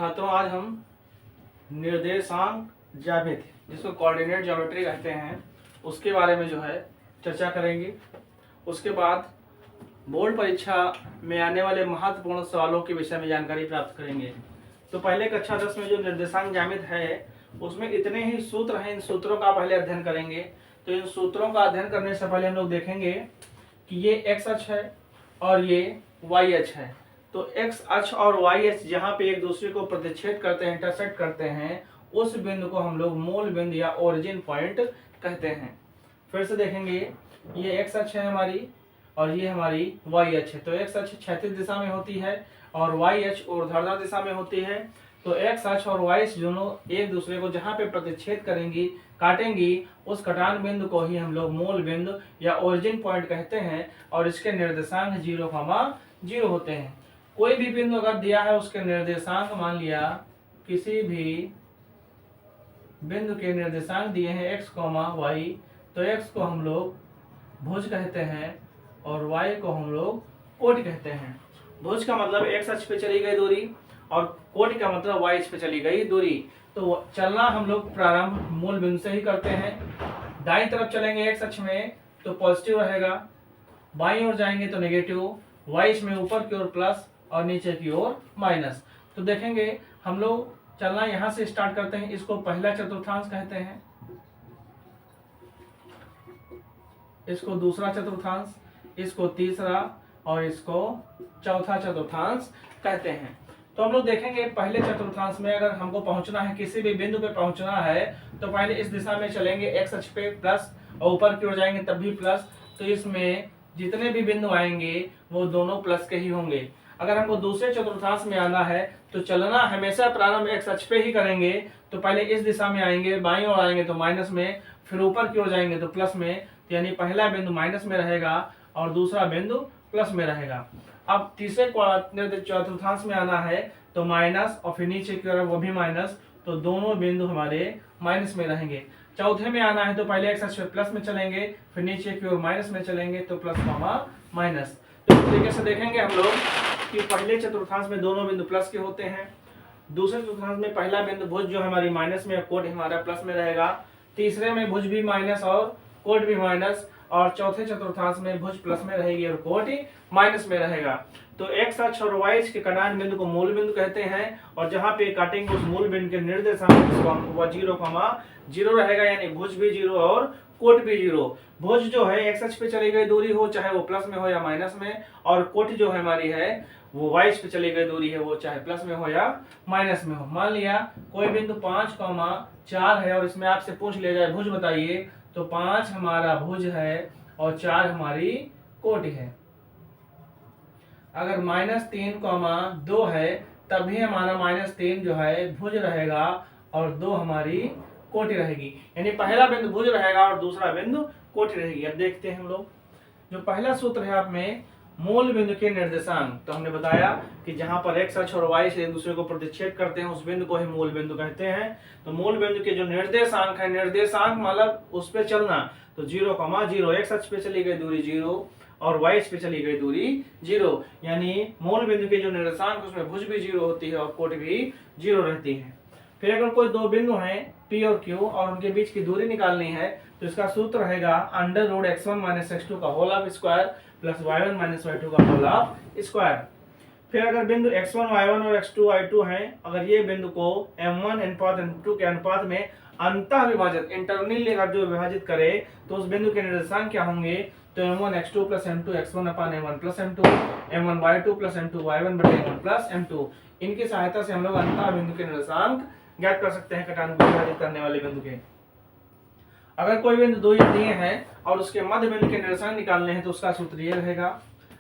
छात्रों, आज हम निर्देशांक ज्यामिति, जिसको कोऑर्डिनेट ज्योमेट्री कहते हैं, उसके बारे में जो है चर्चा करेंगे। उसके बाद बोर्ड परीक्षा में आने वाले महत्वपूर्ण सवालों के विषय में जानकारी प्राप्त करेंगे। तो पहले कक्षा 10 में जो निर्देशांक ज्यामिति है उसमें इतने ही सूत्र हैं, इन सूत्रों का पहले अध्ययन करेंगे। तो इन सूत्रों का अध्ययन करने से पहले हम लोग देखेंगे कि ये एक्स अक्ष है और ये वाई अक्ष है। तो एक्स अक्ष और वाई अक्ष जहाँ पे एक दूसरे को प्रतिच्छेद करते हैं, इंटरसेक्ट करते हैं, उस बिंदु को हम लोग मूल बिंदु या ओरिजिन पॉइंट कहते हैं। फिर से देखेंगे, ये एक्स अक्ष है हमारी और ये हमारी वाई अक्ष है। तो एक्स अक्ष क्षैतिज दिशा में होती है और वाई अक्ष ऊर्ध्वाधर दिशा में होती है। तो एक्स अक्ष और वाई अक्ष दोनों एक दूसरे को जहाँ पे प्रतिच्छेद करेंगी, काटेंगी, उस कटान बिंदु को ही हम लोग मूल बिंदु या ओरिजिन पॉइंट कहते हैं और इसके निर्देशांक 0,0 होते हैं। कोई भी बिंदु अगर दिया है, उसके निर्देशांक मान लिया किसी भी बिंदु के निर्देशांक दिए हैं x, y, तो x को हम लोग भुज कहते हैं और y को हम लोग कोटि कहते हैं। भुज का मतलब x अक्ष पे चली गई दूरी और कोटि का मतलब y अक्ष पे चली गई दूरी। तो चलना हम लोग प्रारंभ मूल बिंदु से ही करते हैं। दाईं तरफ चलेंगे x अक्ष में तो पॉजिटिव रहेगा, बाईं ओर जाएंगे तो नेगेटिव, y अक्ष में ऊपर की ओर प्लस और नीचे की ओर माइनस। तो देखेंगे हम लोग चलना यहाँ से स्टार्ट करते हैं। इसको पहला चतुर्थांश कहते हैं, इसको दूसरा चतुर्थांश, इसको तीसरा और इसको चौथा चतुर्थांश कहते हैं। तो हम लोग देखेंगे पहले चतुर्थांश में अगर हमको पहुंचना है, किसी भी बिंदु पे पहुंचना है, तो पहले इस दिशा में चलेंगे, एक्स अक्ष पे प्लस और ऊपर की ओर जाएंगे तब भी प्लस। तो इसमें जितने भी बिंदु आएंगे वो दोनों प्लस के ही होंगे। अगर हमको दूसरे चतुर्थांश में आना है तो चलना हमेशा प्रारंभ एक्स अक्ष पे ही करेंगे। तो पहले इस दिशा में आएंगे, बाईं ओर आएंगे तो माइनस में, फिर ऊपर की ओर जाएंगे तो प्लस में। यानी पहला बिंदु माइनस में रहेगा और दूसरा बिंदु प्लस में रहेगा। अब तीसरे चतुर्थांश में आना है तो माइनस और फिर नीचे की ओर वो भी माइनस, तो दोनों बिंदु हमारे माइनस में रहेंगे। चौथे में आना है तो पहले एक्स अक्ष पे प्लस में चलेंगे, फिर नीचे की ओर माइनस में चलेंगे, तो प्लस माइनस। तो इस तरीके से देखेंगे हम लोग कि पहले चतुर्थांश में दोनों बिंदु प्लस के होते हैं, दूसरे चतुर्थांश में पहला बिंदु भुज जो हमारी माइनस में, कोट हमारा प्लस में रहेगा, तीसरे में भुज भी माइनस और कोट भी माइनस, और चौथे चतुर्थांश में भुज प्लस में रहेगी और कोट माइनस में रहेगा। तो एक्स अक्ष और वाई अक्ष के कटान बिंदु को मूल बिंदु कहते हैं और जहां पे काटेंगे उस मूल बिंदु के निर्देशांक 0,0 रहेगा, यानी भुज भी 0 और कोट भी 0। भुज जो है एक्स अक्ष पे चली गई दूरी हो, चाहे वो प्लस में हो या माइनस में, और कोट जो है हमारी है वो वाई अक्ष पे चली गई दूरी है, वो चाहे प्लस में हो या माइनस में हो। मान लिया कोई बिंदु 5,4 है और इसमें आपसे पूछ लिया जाए भुज बताइए, तो 5 हमारा भुज है और 4 हमारी कोट है। अगर -3,2 है तब भी हमारा -3 जो है भुज रहेगा और 2 हमारी कोटि रहेगी। यानी पहला बिंदु भुज रहेगा और दूसरा बिंदु कोटि रहेगी। अब देखते हैं हम लोग, जो पहला सूत्र है आप में मूल बिंदु के निर्देशांक, तो हमने बताया कि जहां पर एक्स अक्ष और वाई से एक दूसरे को प्रतिच्छेद करते हैं उस बिंदु को ही मूल बिंदु कहते हैं। तो मूल बिंदु के जो निर्देशांक है, निर्देशांक मतलब उस पे चलना, तो 0,0, एक्स अक्ष पे चली गई दूरी 0 और वाई अक्ष पे चली गई दूरी 0। यानी मूल बिंदु के जो निर्देशांक उसमें भुज भी 0 होती है और कोट भी 0 रहती है। फिर अगर कोई दो बिंदु हैं P और Q और उनके बीच की दूरी निकालनी है तो इसका सूत्र रहेगा √x1 - x2 का whole of square plus y1 - y2 का होल ऑफ स्क्वायर। फिर अगर बिंदु x1 y1 और x2 y2 हैं, अगर ये बिंदु को m1 अनुपात m2 के अनुपात में अंतः विभाजित, इंटरनली अगर जो विभाजित करे तो उस बिंदु के निर्देशांक क्या होंगे, तो m1 x2 + m2 x1 / m1 + m2, m1 y2 + m2 y1 / m1 + m2। इनकी सहायता से हम लोग अंतः बिंदु के निर्देशांक ज्ञात कर सकते हैं कटान को विभाजित करने वाले बिंदु के। अगर कोई बिंदु दो या दिए हैं और उसके मध्य बिंदु के निर्देशांक निकालने हैं तो उसका सूत्र ये रहेगा।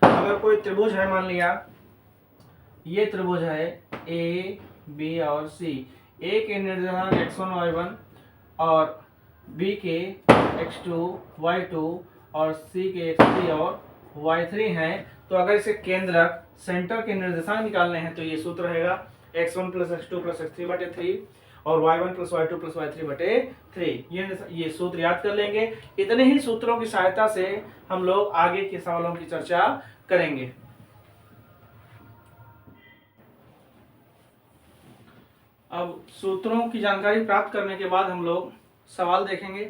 अगर कोई त्रिभुज है, मान लिया ये त्रिभुज है ए बी और सी, ए के निर्देशांक x1 y1 और बी के x2 y2 और सी के x3 और y3 हैं, तो अगर इसे केंद्रक सेंटर के निर्देशांक निकालने हैं तो ये सूत्र रहेगा x1 + x2 + x3/3 और y1 + y2 + y3/3। ये सूत्र याद कर लेंगे। इतने ही सूत्रों की सहायता से हम लोग आगे के सवालों की चर्चा करेंगे। अब सूत्रों की जानकारी प्राप्त करने के बाद हम लोग सवाल देखेंगे।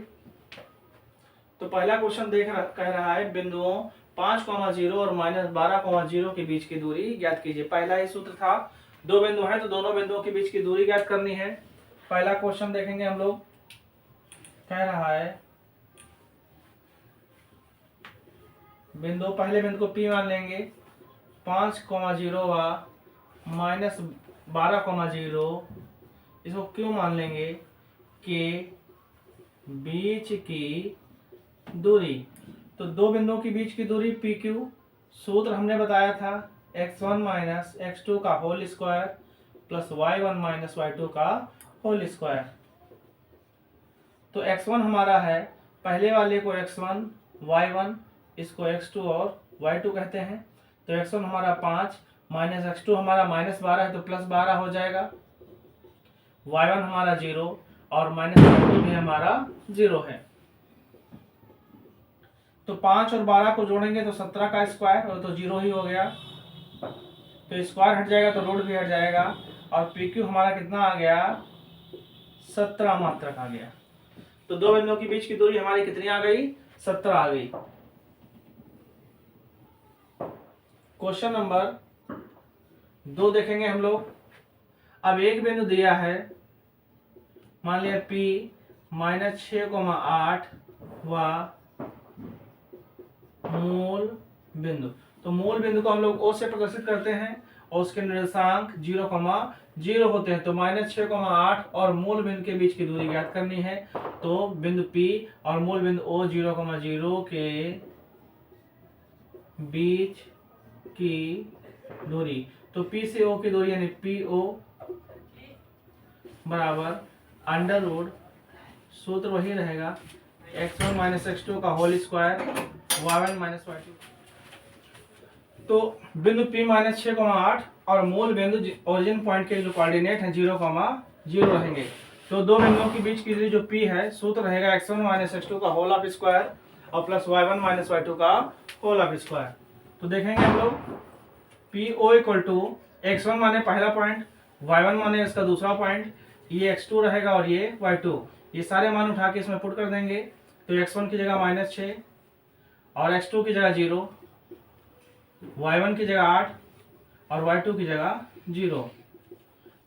तो पहला क्वेश्चन कह रहा है बिंदुओं 5,0 और -12,0 के बीच की दूरी ज्ञात कीजिए। पहला ही सूत्र था, दो बिंदु है तो दोनों बिंदुओं के बीच की दूरी ज्ञात करनी है। पहला क्वेश्चन देखेंगे हम लोग। कह रहा है पहले बिंदु को P मान लेंगे, 5,0 व -12,0 इसको क्यों मान लेंगे के बीच की दूरी। तो दो बिंदुओं के बीच की दूरी PQ, सूत्र हमने बताया था x1 - x2 का whole square plus y1 - y2 का होल स्क्वायर। तो x1 हमारा है, पहले वाले को x1, y1 इसको x2 और y2 कहते हैं। तो x1 हमारा 5 माइनस x2 हमारा -12 है तो +12 हो जाएगा। y1 हमारा 0 और -y2 भी हमारा 0 है। तो 5 और 12 को जोड़ेंगे तो 17 का स्क्वायर, और तो 0 ही हो गया। तो स्क्वायर हट जाएगा तो रूट भी हट जाएगा, और PQ हमारा कितना आ गया, 17 मात्रक आ गया। तो दो बिंदुओं के बीच की दूरी हमारी कितनी आ गई, 17 आ गई। क्वेश्चन नंबर 2 देखेंगे हम लोग। अब एक बिंदु दिया है, मान लिया P -6,8 व मूल बिंदु। तो मूल बिंदु को हम लोग O से प्रदर्शित करते हैं और उसके निर्देशांक 0,0 होते हैं। तो -6,8 और मूल बिंदु के बीच की दूरी ज्ञात करनी है। तो बिंदु P और मूल बिंदु O 0,0 के बीच की दूरी। तो P से O की दूरी यानी PO बराबर √ सूत्र वही रहेगा x1 - x2 का होल स्क्वायर y1 - y2। तो बिंदु P -6,8 और मूल बिंदु ओरिजिन पॉइंट के जो कोऑर्डिनेट है 0,0 रहेंगे। तो दो बिंदुओं के बीच की दूरी जो P है, सूत्र रहेगा x1 - x2 का होल ऑफ स्क्वायर और प्लस y1 - y2 का होल ऑफ स्क्वायर। तो देखेंगे हम लोग PO = x1 माने पहला पॉइंट, y1 माने इसका दूसरा पॉइंट, ये x2 रहेगा और ये y2। ये सारे मान उठा के इसमें पुट कर देंगे। तो x1 की जगह -6 और x2 की जगह 0, y1 की जगह 8 और y2 की जगह 0।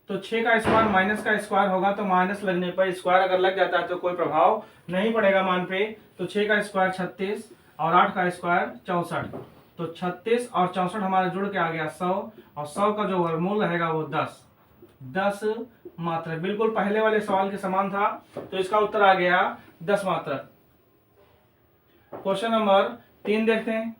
तो 6 का स्क्वायर माइनस का स्क्वायर होगा, तो माइनस लगने पर स्क्वायर अगर लग जाता है तो कोई प्रभाव नहीं पड़ेगा मान पे। तो 6 का स्क्वायर 36 और 8 का स्क्वायर 64। तो 36 और 64 हमारा जुड़ के आ गया 100, और 100 का जो वर्गमूल रहेगा वो 10 मात्रक। बिल्कुल पहले वाले सवाल के समान था। तो इसका उत्तर आ गया 10 मात्रक। क्वेश्चन नंबर 3 देखते हैं।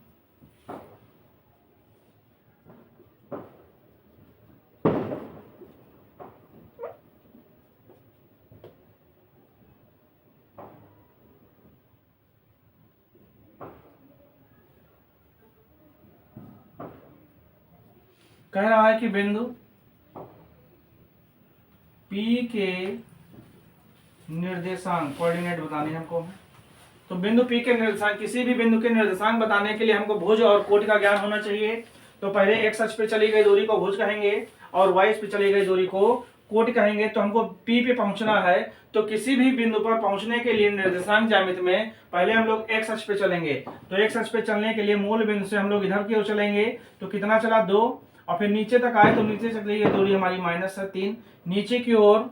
कह रहा है कि बिंदु P के निर्देशांक कोऑर्डिनेट बताने हमको। तो बिंदु P के निर्देशांक, किसी भी बिंदु के निर्देशांक बताने के लिए हमको भुज और कोटि का ज्ञान होना चाहिए। तो पहले x अक्ष पे चली गई दूरी को भुज कहेंगे और y अक्ष पे चली गई दूरी को कोटि कहेंगे। तो हमको P पे पहुंचना है, तो किसी भी बिंदु पर पहुंचने के लिए निर्देशांक ज्यामिति में पहले हम लोग x अक्ष पे चलेंगे। तो x अक्ष पे चलने के लिए मूल बिंदु से हम लोग इधर की ओर चलेंगे। तो कितना चला, 2, और फिर नीचे तक आए तो नीचे चली गई दूरी हमारी -3। नीचे की ओर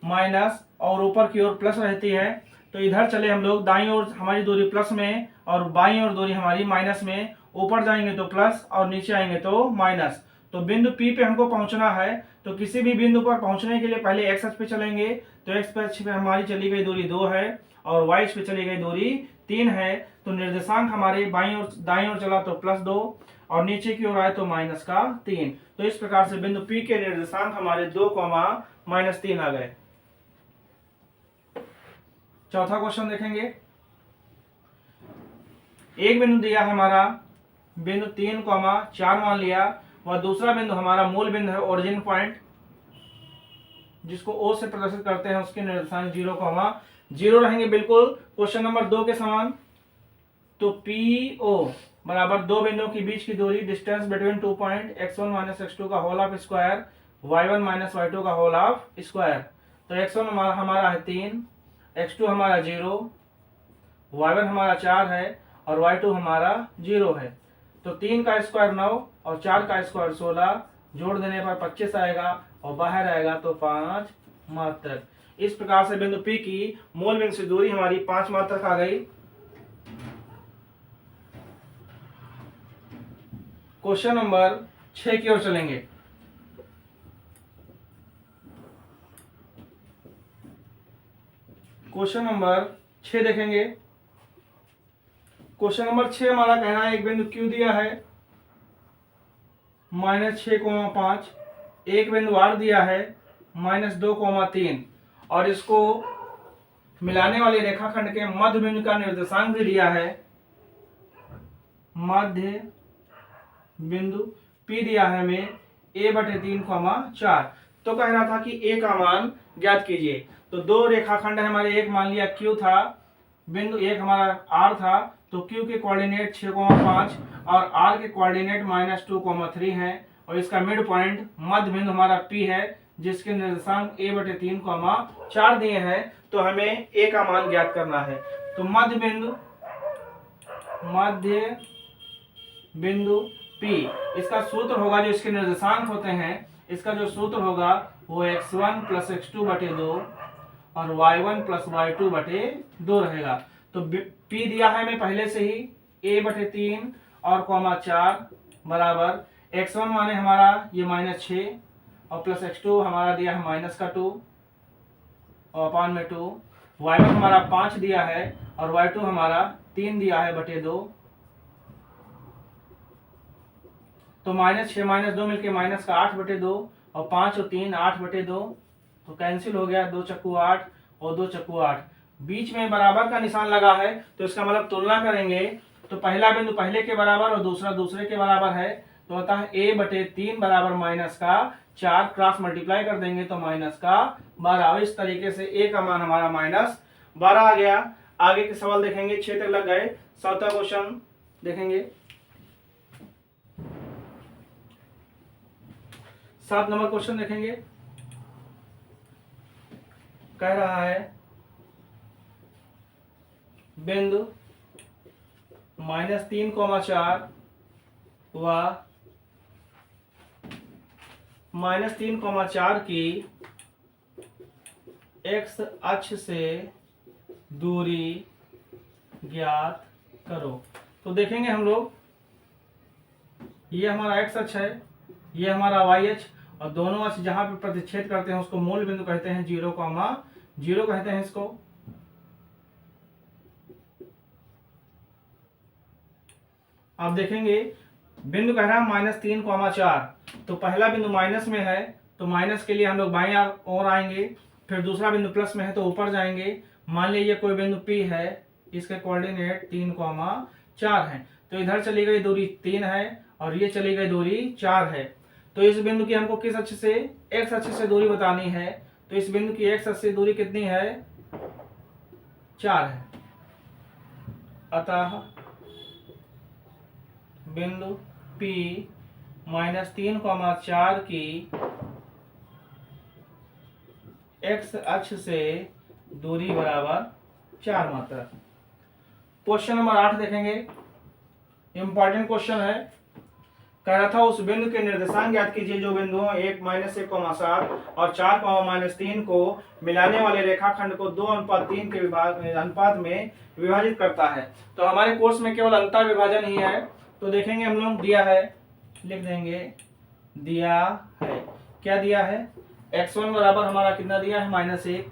माइनस और ऊपर की ओर प्लस रहती है। तो इधर चले हम लोग, दाईं ओर हमारी दूरी प्लस में और बाईं ओर दूरी हमारी माइनस में। ऊपर जाएंगे तो प्लस और नीचे आएंगे तो माइनस। तो बिंदु P पे हमको पहुंचना है। तो किसी भी बिंदु पर पहुंचने के लिए पहले x अक्ष पे चलेंगे। तो x अक्ष पे हमारी चली गई दूरी 2 है और y अक्ष पे चली गई दूरी 3 है। तो निर्देशांक हमारे बाईं ओर दाईं ओर चला तो +2 और नीचे की ओर आए तो -3। तो इस प्रकार से बिंदु P के निर्देशांक हमारे 2, -3 आ गए। चौथा क्वेश्चन देखेंगे। एक बिंदु दिया है हमारा, बिंदु 3,4 मान लिया, वह दूसरा बिंदु हमारा मूल बिंदु है ओरिजिन पॉइंट, जिसको O से प्रदर्शित करते हैं। उसके निर्देशांक 0,0 रहेंगे, बिल्कुल क्वेश्चन नंबर 2 के समान। तो PO बराबर दो बिंदुओं के बीच की दूरी, distance between 2 point, x1 - x2 का whole of square y1 minus y2 का होल ऑफ स्क्वायर। तो x1 हमारा है 3, x2 हमारा 0, y1 हमारा 4 है और y2 हमारा 0 है। तो 3 का स्क्वायर 9 और 4 का स्क्वायर 16, जोड़ देने पर 25 आएगा और बाहर आएगा तो 5 मात्रक। इस प्रकार से बिंदु P की मूल बिंदु से दूरी हमारी 5 मात्रक आ गई। क्वेश्चन नंबर 6 की ओर चलेंगे। क्वेश्चन नंबर 6 देखेंगे। क्वेश्चन नंबर 6 हमारा कहना है एक बिंदु Q दिया है -6,5, एक बिंदु R दिया है -2,3 और इसको मिलाने वाले रेखाखंड के मध्य बिंदु का निर्देशांक भी दिया है। मध्य बिंदु P दिया है हमें a/3,4। तो कह रहा था कि a का मान ज्ञात कीजिए। तो दो रेखाखंड है हमारे, एक मान लिया Q था, बिंदु एक हमारा R था, तो Q के कोऑर्डिनेट 6,5 और R के कोऑर्डिनेट -2,3 है और इसका मिड पॉइंट मध्य बिंदु हमारा P है जिसके निर्देशांक a/3,4 दिए हैं। तो हमें a का मान ज्ञात करना है। तो मध्य बिंदु P, इसका सूत्र होगा जो इसके निर्देशांक होते हैं, इसका जो सूत्र होगा वो x1 + x2/2 और y1 + y2/2 रहेगा। तो P दिया है हमें पहले से ही a/3 और 4 बराबर x1 माने हमारा ये -6 और प्लस x2 हमारा दिया है -2 और अपान में 2, y1 हमारा 5 दिया है और y2 हमारा 3 दिया है /2। तो -6 -2 मिलके -8/2 और 5 और 3 8/2, तो कैंसिल हो गया, 2 चक्कू 8 और 2 चक्कू 8। बीच में बराबर का निशान लगा है तो इसका मतलब तुलना करेंगे तो पहला बिंदु पहले के बराबर और दूसरा दूसरे के बराबर है। तो होता है a/3 बराबर -4, क्रॉस मल्टीप्लाई कर देंगे तो -12। इस तरीके से a का मान हमारा -12 आ गया। आगे के सवाल देखेंगे, 6 तक लग गए। 7वां क्वेश्चन देखेंगे। 7 नंबर क्वेश्चन देखेंगे। कह रहा है बिंदु -3,4 व -3,4 की x अक्ष से दूरी ज्ञात करो। तो देखेंगे हम लोग, ये हमारा x अक्ष है, ये हमारा y अक्ष, और दोनों अक्ष जहां पे प्रतिच्छेद करते हैं उसको मूल बिंदु कहते हैं, 0,0 कहते हैं इसको। आप देखेंगे बिंदु कह रहा है -3,4, तो पहला बिंदु माइनस में है तो माइनस के लिए हम लोग बाईं ओर आएंगे, फिर दूसरा बिंदु प्लस में है तो ऊपर जाएंगे। मान लीजिए कोई बिंदु P है, इसके कोऑर्डिनेट 3,4 है, तो इधर चली गई दूरी 3 है और ये चली गई दूरी 4 है। तो इस बिंदु की हमको किस अक्ष से, x अक्ष से दूरी बतानी है। तो इस बिंदु की x अक्ष से दूरी कितनी है, 4 है। अतः बिंदु P -3,4 की x अक्ष से दूरी बराबर 4 मात्रक। क्वेश्चन नंबर 8 देखेंगे। इंपॉर्टेंट क्वेश्चन है। कह रहा था उस बिंदु के निर्देशांक ज्ञात कीजिए जो बिंदु 1 -1,7 और 4, -3 को मिलाने वाले रेखाखंड को 2:3 के अनुपात में विभाजित करता है। तो हमारे कोर्स में केवल अंतर विभाजन ही है। तो देखेंगे हम लोग, दिया है, लिख देंगे, दिया है, क्या दिया है, x1 बराबर हमारा कितना दिया है -1,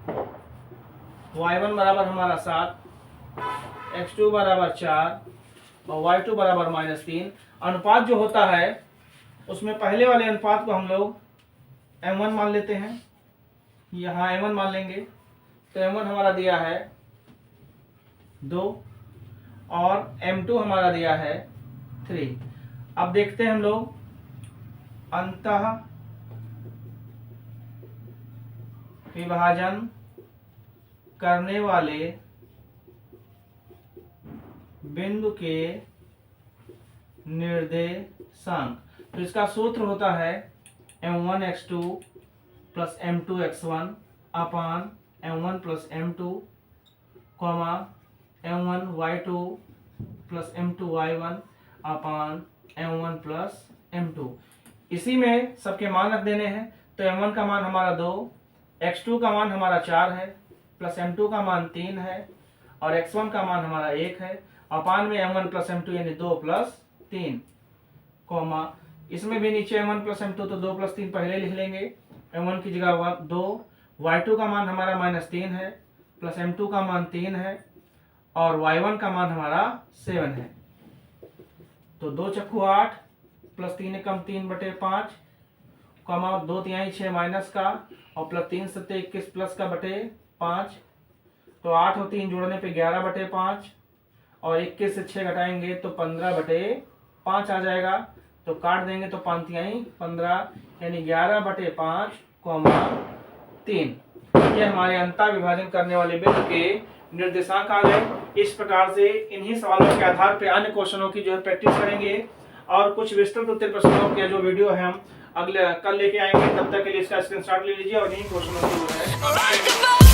y1 बराबर हमारा 7, x2 बराबर 4 और y2 बराबर -3। अनुपात जो होता है उसमें पहले वाले अनुपात को हम लोग m1 मान लेते हैं, यहाँ m1 मान लेंगे। तो m1 हमारा दिया है 2 और m2 हमारा दिया है 3। अब देखते हैं हम लोग, अंतः विभाजन करने वाले बिंदु के निर्देशांक। तो इसका सूत्र होता है m1 x2 plus m2 x1 अपान m1 plus m2 comma m1 y2 plus m2 y1 अपान m1 प्लस m2। इसी में सबके मान रख देने हैं। तो m1 का मान हमारा 2, x2 का मान हमारा 4 है, प्लस m2 का मान 3 है और x1 का मान हमारा 1 है, अपान में m1 प्लस m2 यानी 2 प्लस 3 कॉमा इसमें भी नीचे m1 प्लस m2 तो 2 प्लस 3 पहले लिख लेंगे, m1 की जगह 2, y2 का मान हमारा -3 है, प्लस m2 का मान 3 है और y1 का मान हमारा 7 है। तो 2 चक्कू 8 प्लस 3 एकम 3/5 कॉमा 2 तिहाई 6 माइनस का और प्लस 3 सत्ते 21 प्लस का बटे 5। तो 8 और 3 जोड़ने पे 11/5 और 21 से 6 घटाएंगे तो 15/5 आ जाएगा। तो काट देंगे तो 5 तिहाई 15 यानी 11/5 कॉमा 3। ये हमारे अंतर विभाजन करने वाले बिंदु के निर्देशांक आ गए। इस प्रकार से इन्हीं सवालों के आधार पर अन्य क्वेश्चनों की जो है प्रैक्टिस करेंगे और कुछ विस्तृत उत्तर प्रश्नों के जो वीडियो है हम अगले कल लेके आएंगे। तब तक के लिए इसका स्क्रीनशॉट ले लीजिए और इन्हीं क्वेश्चनों की जो है